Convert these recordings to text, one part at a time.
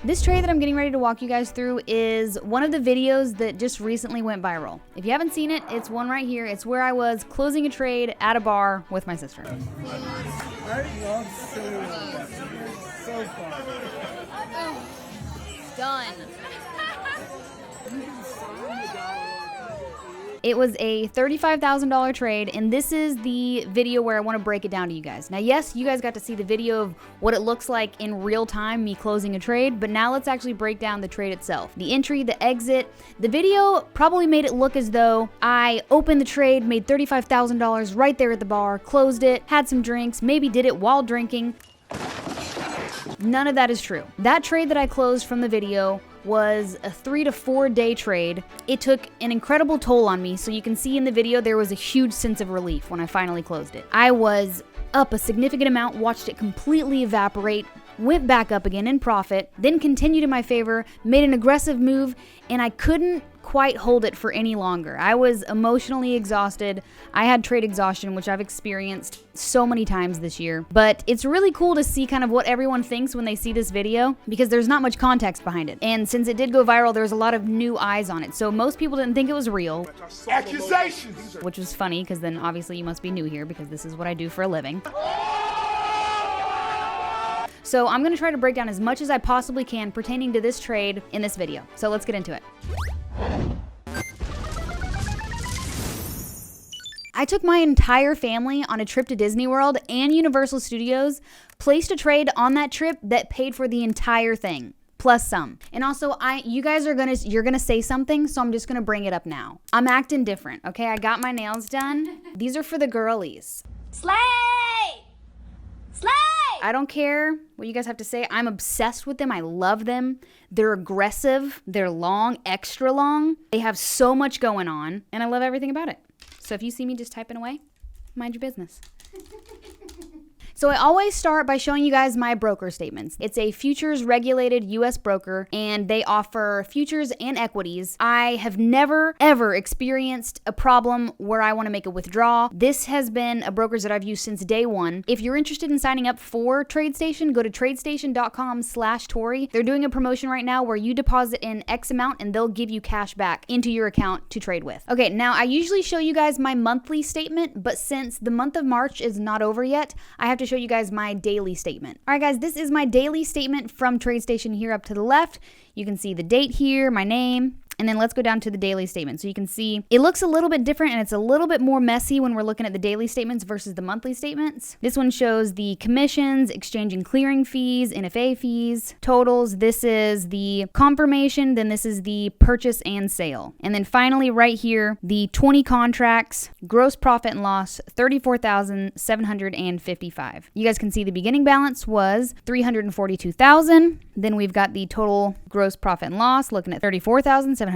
This trade that I'm getting ready to walk you guys through is one of the videos that just recently went viral. If you haven't seen it, it's one right here. It's where I was closing a trade at a bar with my sister. I love silly like that. It's so fun. Done. It was a $35,000 trade, and this is the video where I want to break it down to you guys. Now, yes, you guys got to see the video of what it looks like in real time, me closing a trade, but now let's actually break down the trade itself. The entry, the exit. The video probably made it look as though I opened the trade, made $35,000 right there at the bar, closed it, had some drinks, maybe did it while drinking. None of that is true. That trade that I closed from the video was a 3 to 4 day trade. It took an incredible toll on me, so you can see in the video there was a huge sense of relief when I finally closed it. I was up a significant amount, watched it completely evaporate, went back up again in profit, then continued in my favor, made an aggressive move, and I couldn't quite hold it for any longer. I was emotionally exhausted. I had trade exhaustion, which I've experienced so many times this year. But it's really cool to see kind of what everyone thinks when they see this video, because there's not much context behind it. And since it did go viral, there's a lot of new eyes on it. So most people didn't think it was real. Accusations! Which was funny, because then obviously you must be new here, because this is what I do for a living. So I'm gonna try to break down as much as I possibly can pertaining to this trade in this video. So let's get into it. I took my entire family on a trip to Disney World and Universal Studios, placed a trade on that trip that paid for the entire thing, plus some. And also, you guys you're gonna say something, so I'm just gonna bring it up now. I'm acting different, okay? I got my nails done. These are for the girlies. Slay! Slay! I don't care what you guys have to say. I'm obsessed with them. I love them. They're aggressive. They're long, extra long. They have so much going on, and I love everything about it. So if you see me just typing away, mind your business. So I always start by showing you guys my broker statements. It's a futures regulated US broker, and they offer futures and equities. I have never ever experienced a problem where I want to make a withdrawal. This has been a brokerage that I've used since day one. If you're interested in signing up for TradeStation, go to tradestation.com/Tori. They're doing a promotion right now where you deposit in X amount and they'll give you cash back into your account to trade with. Okay, now I usually show you guys my monthly statement, but since the month of March is not over yet, I have to show you guys my daily statement. All right, guys, this is my daily statement from TradeStation here up to the left. You can see the date here, my name, and then let's go down to the daily statement. So you can see it looks a little bit different, and it's a little bit more messy when we're looking at the daily statements versus the monthly statements. This one shows the commissions, exchange and clearing fees, NFA fees, totals. This is the confirmation, then this is the purchase and sale. And then finally right here, the 20 contracts, gross profit and loss, $34,755. You guys can see the beginning balance was $342,000. Then we've got the total gross profit and loss looking at $34,755,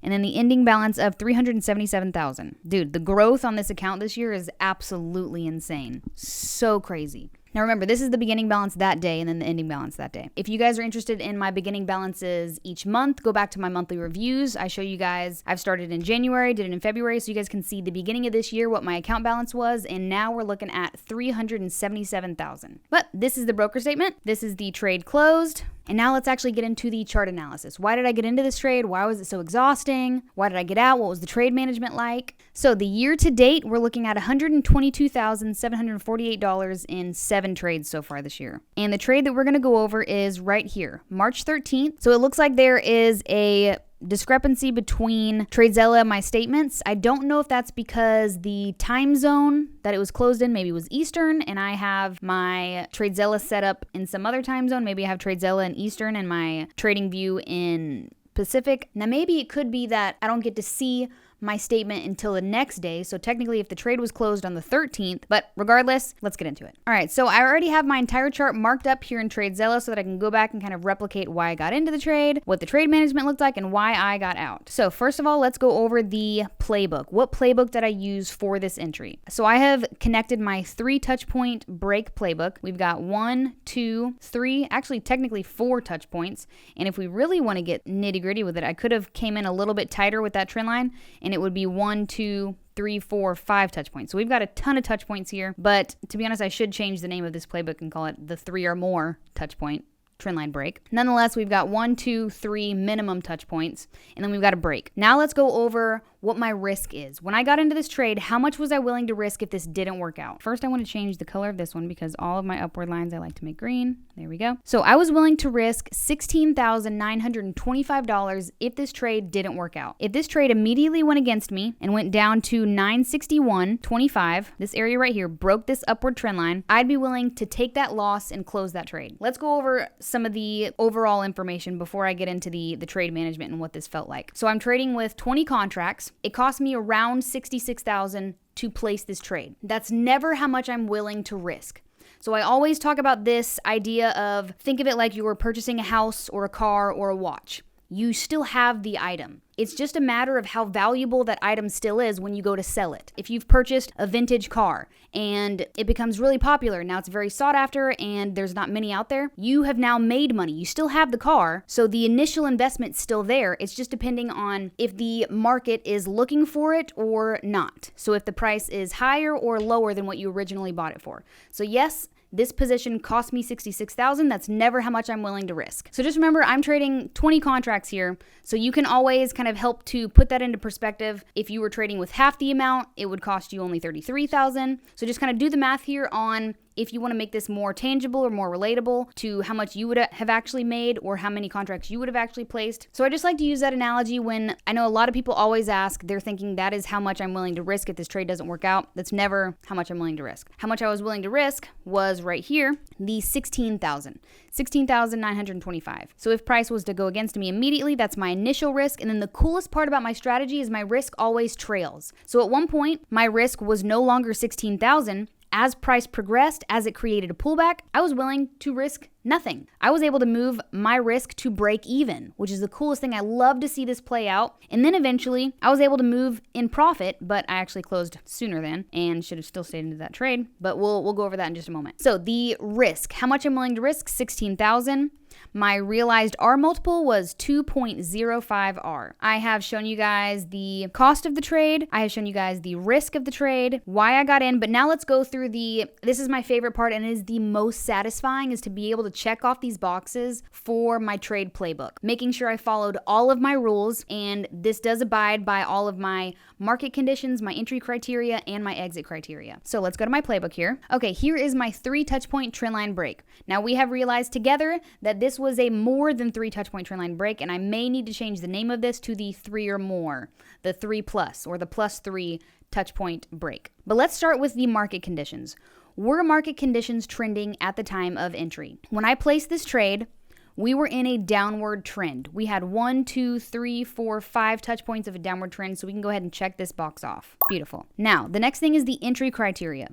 and then the ending balance of $377,000. Dude, the growth on this account this year is absolutely insane. So crazy. Now remember, this is the beginning balance that day and then the ending balance that day. If you guys are interested in my beginning balances each month, go back to my monthly reviews. I show you guys, I've started in January, did it in February, so you guys can see the beginning of this year, what my account balance was, and now we're looking at $377,000. But this is the broker statement. This is the trade closed. And now let's actually get into the chart analysis. Why did I get into this trade? Why was it so exhausting? Why did I get out? What was the trade management like? So the year to date, we're looking at $122,748 in 7 trades so far this year. And the trade that we're gonna go over is right here, March 13th. So it looks like there is a discrepancy between TradeZella and my statements. I don't know if that's because the time zone that it was closed in maybe was Eastern, and I have my TradeZella set up in some other time zone. Maybe I have TradeZella in Eastern and my TradingView in Pacific. Now maybe it could be that I don't get to see my statement until the next day. So technically if the trade was closed on the 13th, but regardless, let's get into it. All right, so I already have my entire chart marked up here in TradeZella so that I can go back and kind of replicate why I got into the trade, what the trade management looked like, and why I got out. So first of all, let's go over the playbook. What playbook did I use for this entry? So I have connected my 3 touch point break playbook. We've got 1, 2, 3, actually technically 4 touch points. And if we really want to get nitty gritty with it, I could have came in a little bit tighter with that trend line, and it would be 1, 2, 3, 4, 5 touch points. So we've got a ton of touch points here, but to be honest, I should change the name of this playbook and call it the 3 or more touch point trend line break. Nonetheless, we've got 1, 2, 3 minimum touch points, and then we've got a break. Now let's go over what my risk is. When I got into this trade, how much was I willing to risk if this didn't work out? First, I want to change the color of this one because all of my upward lines I like to make green. There we go. So I was willing to risk $16,925 if this trade didn't work out. If this trade immediately went against me and went down to 961.25, this area right here broke this upward trend line, I'd be willing to take that loss and close that trade. Let's go over some of the overall information before I get into the trade management and what this felt like. So I'm trading with 20 contracts. It cost me around $66,000 to place this trade. That's never how much I'm willing to risk. So I always talk about this idea of, think of it like you were purchasing a house or a car or a watch. You still have the item. It's just a matter of how valuable that item still is when you go to sell it. If you've purchased a vintage car and it becomes really popular, now it's very sought after and there's not many out there, you have now made money. You still have the car, so the initial investment's still there. It's just depending on if the market is looking for it or not. So if the price is higher or lower than what you originally bought it for. So yes, this position cost me $66,000. That's never how much I'm willing to risk. So just remember, I'm trading 20 contracts here. So you can always kind of help to put that into perspective. If you were trading with half the amount, it would cost you only $33,000. So just kind of do the math here on if you want to make this more tangible or more relatable to how much you would have actually made or how many contracts you would have actually placed. So I just like to use that analogy when I know a lot of people always ask, they're thinking that is how much I'm willing to risk if this trade doesn't work out. That's never how much I'm willing to risk. How much I was willing to risk was right here, the $16,925. So if price was to go against me immediately, that's my initial risk. And then the coolest part about my strategy is my risk always trails. So at one point, my risk was no longer $16,000. As price progressed, as it created a pullback, I was willing to risk nothing. I was able to move my risk to break even, which is the coolest thing. I love to see this play out. And then eventually, I was able to move in profit, but I actually closed sooner than and should have still stayed into that trade. But we'll go over that in just a moment. So the risk, how much I'm willing to risk? $16,000. My realized R multiple was 2.05 R. I have shown you guys the cost of the trade. I have shown you guys the risk of the trade, why I got in, but now let's go through this is my favorite part and is the most satisfying, is to be able to check off these boxes for my trade playbook, making sure I followed all of my rules, and this does abide by all of my market conditions, my entry criteria, and my exit criteria. So let's go to my playbook here. Okay, here is my 3 touch point trend line break. Now we have realized together that this was a more than 3 touch point trend line break, and I may need to change the name of this to the 3 or more, the 3+ or the +3 touch point break. But let's start with the market conditions. Were market conditions trending at the time of entry? When I placed this trade, we were in a downward trend. We had 1, 2, 3, 4, 5 touch points of a downward trend, so we can go ahead and check this box off. Beautiful. Now, the next thing is the entry criteria.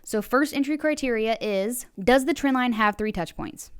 So first entry criteria is, does the trend line have 3 touch points?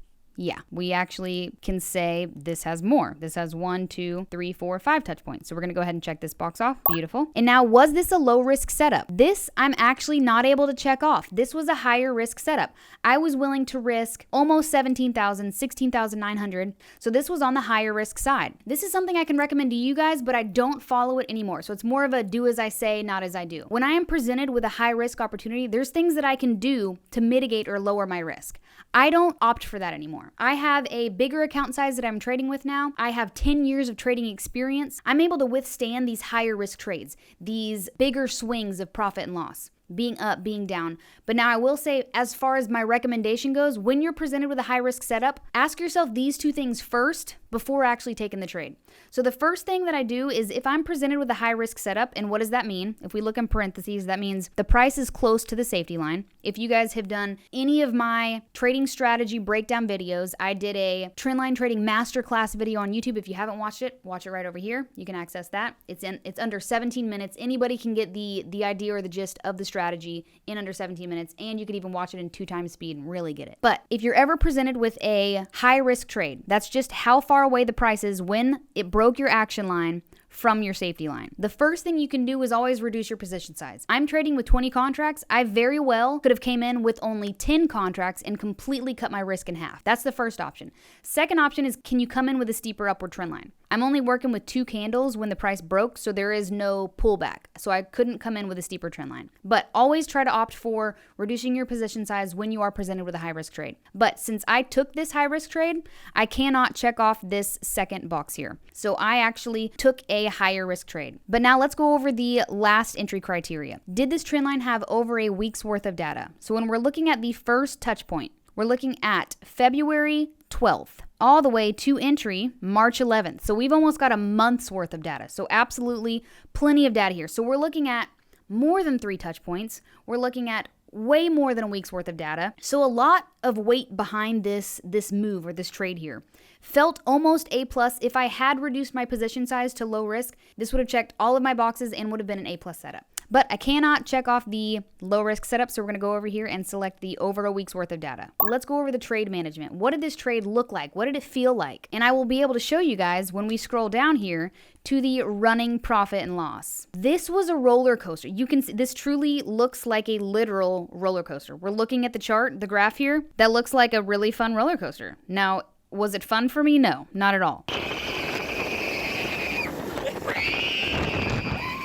Yeah, we actually can say this has more. This has 1, 2, 3, 4, 5 touch points. So we're gonna go ahead and check this box off. Beautiful. And now, was this a low risk setup? This I'm actually not able to check off. This was a higher risk setup. I was willing to risk almost $17,000, $16,900. So this was on the higher risk side. This is something I can recommend to you guys, but I don't follow it anymore. So it's more of a do as I say, not as I do. When I am presented with a high risk opportunity, there's things that I can do to mitigate or lower my risk. I don't opt for that anymore. I have a bigger account size that I'm trading with now. I have 10 years of trading experience. I'm able to withstand these higher risk trades, these bigger swings of profit and loss, being up, being down. But now I will say, as far as my recommendation goes, when you're presented with a high risk setup, ask yourself these 2 things first before actually taking the trade. So the first thing that I do is, if I'm presented with a high risk setup, and what does that mean? If we look in parentheses, that means the price is close to the safety line. If you guys have done any of my trading strategy breakdown videos, I did a trendline trading masterclass video on YouTube. If you haven't watched it, watch it right over here. You can access that. It's under 17 minutes. Anybody can get the idea or the gist of the strategy in under 17 minutes, and you can even watch it in 2 times speed and really get it. But if you're ever presented with a high risk trade, that's just how far away the price is when it broke your action line from your safety line. The first thing you can do is always reduce your position size. I'm trading with 20 contracts. I very well could have came in with only 10 contracts and completely cut my risk in half. That's the first option. Second option is, can you come in with a steeper upward trend line? I'm only working with 2 candles when the price broke, so there is no pullback. So I couldn't come in with a steeper trend line. But always try to opt for reducing your position size when you are presented with a high risk trade. But since I took this high risk trade, I cannot check off this second box here. So I actually took a higher risk trade. But now let's go over the last entry criteria. Did this trend line have over a week's worth of data? So when we're looking at the first touch point, we're looking at February 12th all the way to entry March 11th. So we've almost got a month's worth of data. So absolutely plenty of data here. So we're looking at more than 3 touch points. We're looking at way more than a week's worth of data. So a lot of weight behind this move or this trade here. Felt almost A+. If I had reduced my position size to low risk, this would have checked all of my boxes and would have been an A+ setup. But I cannot check off the low risk setup, so we're gonna go over here and select the over a week's worth of data. Let's go over the trade management. What did this trade look like? What did it feel like? And I will be able to show you guys when we scroll down here to the running profit and loss. This was a roller coaster. You can see this truly looks like a literal roller coaster. We're looking at the chart, the graph here, that looks like a really fun roller coaster. Now, was it fun for me? No, not at all.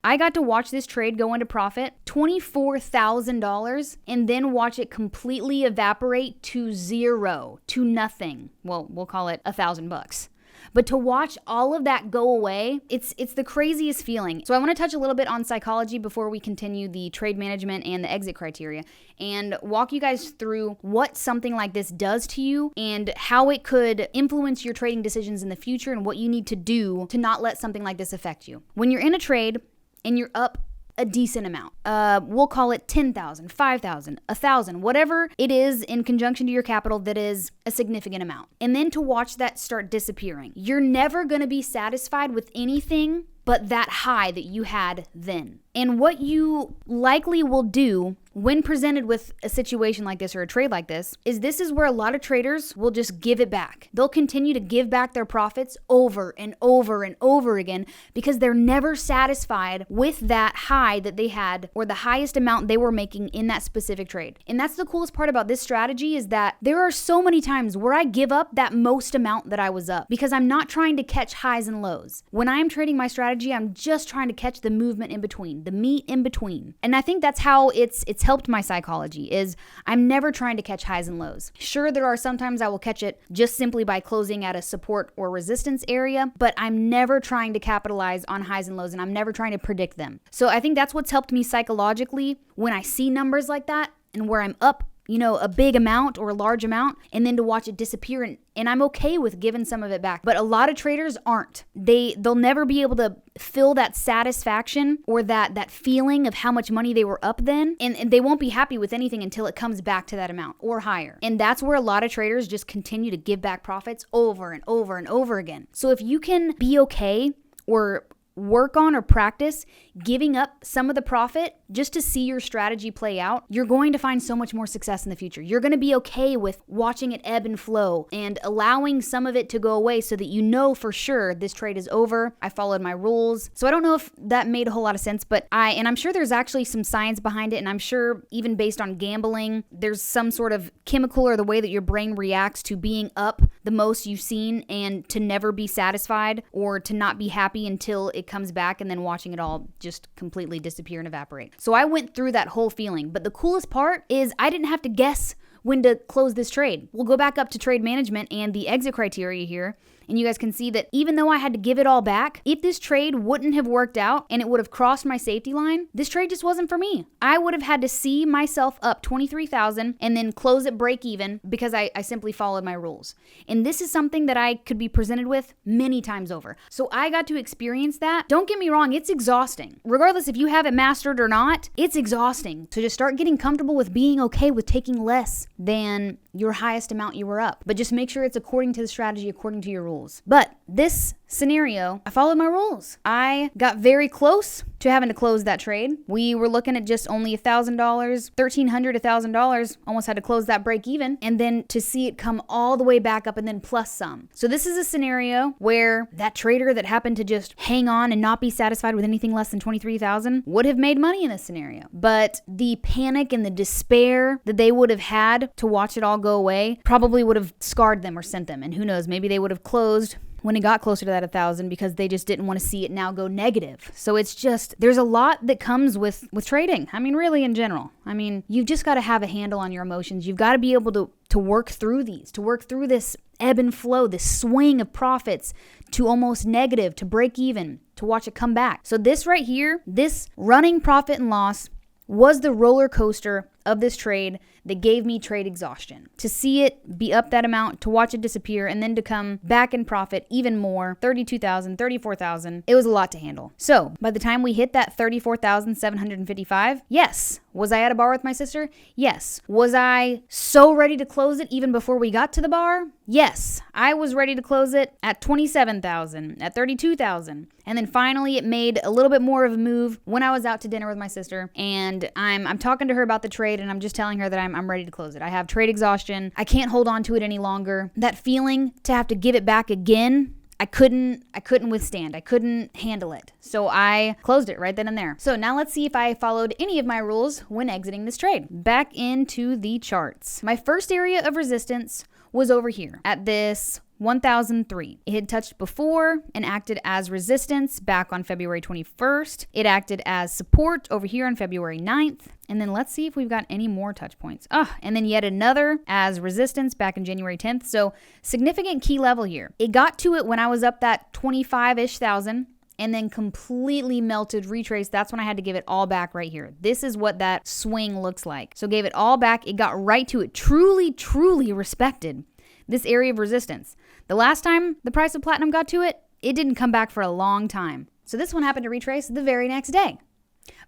I got to watch this trade go into profit, $24,000, and then watch it completely evaporate to zero, to nothing. Well, we'll call it $1,000. But to watch all of that go away, it's the craziest feeling. So I want to touch a little bit on psychology before we continue the trade management and the exit criteria and walk you guys through what something like this does to you and how it could influence your trading decisions in the future and what you need to do to not let something like this affect you. When you're in a trade and you're up a decent amount, we'll call it 10,000, 5,000, 1,000, whatever it is in conjunction to your capital that is a significant amount. And then to watch that start disappearing. You're never going to be satisfied with anything but that high that you had then. And what you likely will do when presented with a situation like this or a trade like this is where a lot of traders will just give it back. They'll continue to give back their profits over and over and over again because they're never satisfied with that high that they had or the highest amount they were making in that specific trade. And that's the coolest part about this strategy is that there are so many times where I give up that most amount that I was up because I'm not trying to catch highs and lows. When I'm trading my strategy, I'm just trying to catch the movement in between, the meat in between. And I think that's how it's helped my psychology is I'm never trying to catch highs and lows. Sure, there are sometimes I will catch it just simply by closing at a support or resistance area, but I'm never trying to capitalize on highs and lows and I'm never trying to predict them. So I think that's what's helped me psychologically when I see numbers like that and where I'm up, a big amount or a large amount, and then to watch it disappear. And I'm okay with giving some of it back. But a lot of traders aren't. They'll never be able to feel that satisfaction or that feeling of how much money they were up then. And they won't be happy with anything until it comes back to that amount or higher. And that's where a lot of traders just continue to give back profits over and over and over again. So if you can be okay or work on or practice giving up some of the profit just to see your strategy play out, you're going to find so much more success in the future. You're going to be okay with watching it ebb and flow and allowing some of it to go away so that you know for sure this trade is over. I followed my rules. So I don't know if that made a whole lot of sense, but I'm sure there's actually some science behind it, and I'm sure even based on gambling, there's some sort of chemical or the way that your brain reacts to being up the most you've seen and to never be satisfied or to not be happy until it comes back and then watching it all just completely disappear and evaporate. So I went through that whole feeling, but the coolest part is I didn't have to guess when to close this trade. We'll go back up to trade management and the exit criteria here, and you guys can see that even though I had to give it all back, if this trade wouldn't have worked out and it would have crossed my safety line, this trade just wasn't for me. I would have had to see myself up 23,000 and then close at break even because I simply followed my rules. And this is something that I could be presented with many times over. So I got to experience that. Don't get me wrong, it's exhausting. Regardless if you have it mastered or not, it's exhausting. So just start getting comfortable with being okay with taking less than your highest amount you were up. But just make sure it's according to the strategy, according to your rules. But this scenario, I followed my rules. I got very close to having to close that trade. We were looking at just only $1,000, $1,300, $1,000, almost had to close that break even, and then to see it come all the way back up and then plus some. So this is a scenario where that trader that happened to just hang on and not be satisfied with anything less than 23,000 would have made money in this scenario. But the panic and the despair that they would have had to watch it all go away probably would have scarred them or sent them. And who knows, maybe they would have closed when it got closer to that 1,000 because they just didn't want to see it now go negative. So it's just, there's a lot that comes with trading. I mean, really in general. I mean, you've just got to have a handle on your emotions. You've got to be able to work through these, to work through this ebb and flow, this swing of profits to almost negative, to break even, to watch it come back. So this right here, this running profit and loss was the roller coaster of this trade that gave me trade exhaustion. To see it be up that amount, to watch it disappear, and then to come back in profit even more, 32,000, 34,000, it was a lot to handle. So by the time we hit that 34,755, yes. Was I at a bar with my sister? Yes. Was I so ready to close it even before we got to the bar? Yes. I was ready to close it at 27,000, at 32,000. And then finally it made a little bit more of a move when I was out to dinner with my sister, and I'm talking to her about the trade, and I'm just telling her that I'm ready to close it. I have trade exhaustion. I can't hold on to it any longer. That feeling to have to give it back again, I couldn't withstand. I couldn't handle it. So I closed it right then and there. So now let's see if I followed any of my rules when exiting this trade. Back into the charts. My first area of resistance was over here at this 1,003. It had touched before and acted as resistance back on February 21st. It acted as support over here on February 9th. And then let's see if we've got any more touch points. And then yet another as resistance back in January 10th. So significant key level here. It got to it when I was up that 25-ish thousand and then completely melted, retraced. That's when I had to give it all back right here. This is what that swing looks like. So gave it all back. It got right to it. Truly, truly respected this area of resistance. The last time the price of platinum got to it, it didn't come back for a long time. So this one happened to retrace the very next day.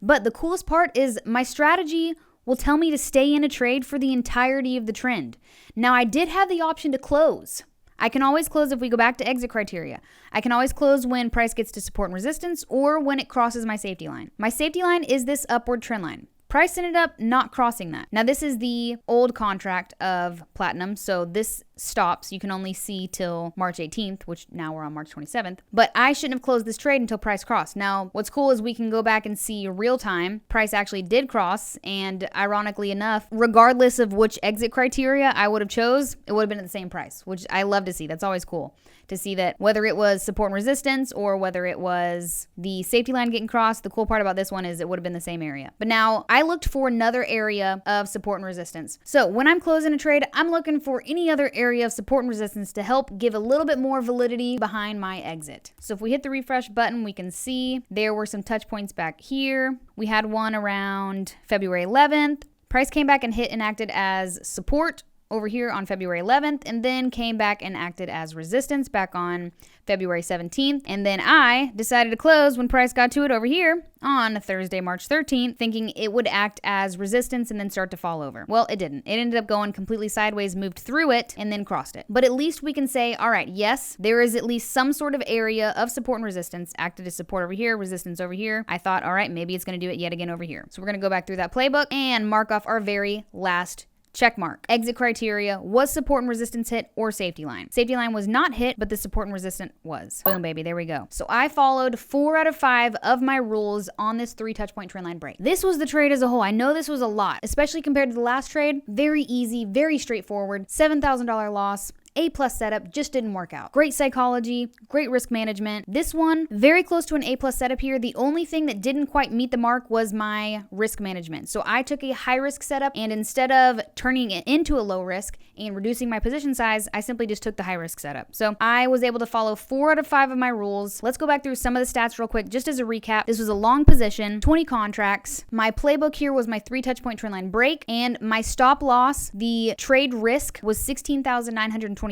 But the coolest part is my strategy will tell me to stay in a trade for the entirety of the trend. Now, I did have the option to close. I can always close if we go back to exit criteria. I can always close when price gets to support and resistance or when it crosses my safety line. My safety line is this upward trend line. Price ended up not crossing that. Now, this is the old contract of platinum, so this stops. You can only see till March 18th, which now we're on March 27th. But I shouldn't have closed this trade until price crossed. Now, what's cool is we can go back and see real time. Price actually did cross, and ironically enough, regardless of which exit criteria I would have chose, it would have been at the same price, which I love to see. That's always cool to see that whether it was support and resistance or whether it was the safety line getting crossed. The cool part about this one is it would have been the same area. But now I looked for another area of support and resistance. So when I'm closing a trade, I'm looking for any other area of support and resistance to help give a little bit more validity behind my exit. So if we hit the refresh button, we can see there were some touch points back here. We had one around February 11th. Price came back and hit and acted as support over here on February 11th, and then came back and acted as resistance back on February 17th. And then I decided to close when price got to it over here on Thursday, March 13th, thinking it would act as resistance and then start to fall over. Well, it didn't. It ended up going completely sideways, moved through it, and then crossed it. But at least we can say, all right, yes, there is at least some sort of area of support and resistance, acted as support over here, resistance over here. I thought, all right, maybe it's going to do it yet again over here. So we're going to go back through that playbook and mark off our very last check mark. Exit criteria was support and resistance hit or safety line. Safety line was not hit, but the support and resistance was. Boom, baby, there we go. So I followed 4 out of 5 of my rules on this 3 touch point trend line break. This was the trade as a whole. I know this was a lot, especially compared to the last trade. Very easy, very straightforward. $7,000 loss. A+ setup just didn't work out. Great psychology, great risk management. This one, very close to an A+ setup here. The only thing that didn't quite meet the mark was my risk management. So I took a high risk setup, and instead of turning it into a low risk and reducing my position size, I simply just took the high risk setup. So I was able to follow 4 out of 5 of my rules. Let's go back through some of the stats real quick, just as a recap. This was a long position, 20 contracts. My playbook here was my 3 touch point trend line break, and my stop loss, the trade risk was 16,925.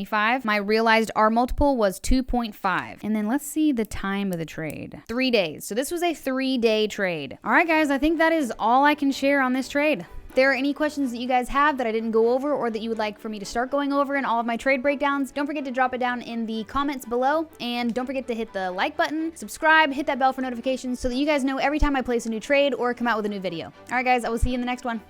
My realized R multiple was 2.5. And then let's see the time of the trade. 3 days. So this was a 3-day trade. All right, guys, I think that is all I can share on this trade. If there are any questions that you guys have that I didn't go over or that you would like for me to start going over in all of my trade breakdowns, don't forget to drop it down in the comments below. And don't forget to hit the like button, subscribe, hit that bell for notifications so that you guys know every time I place a new trade or come out with a new video. All right, guys, I will see you in the next one.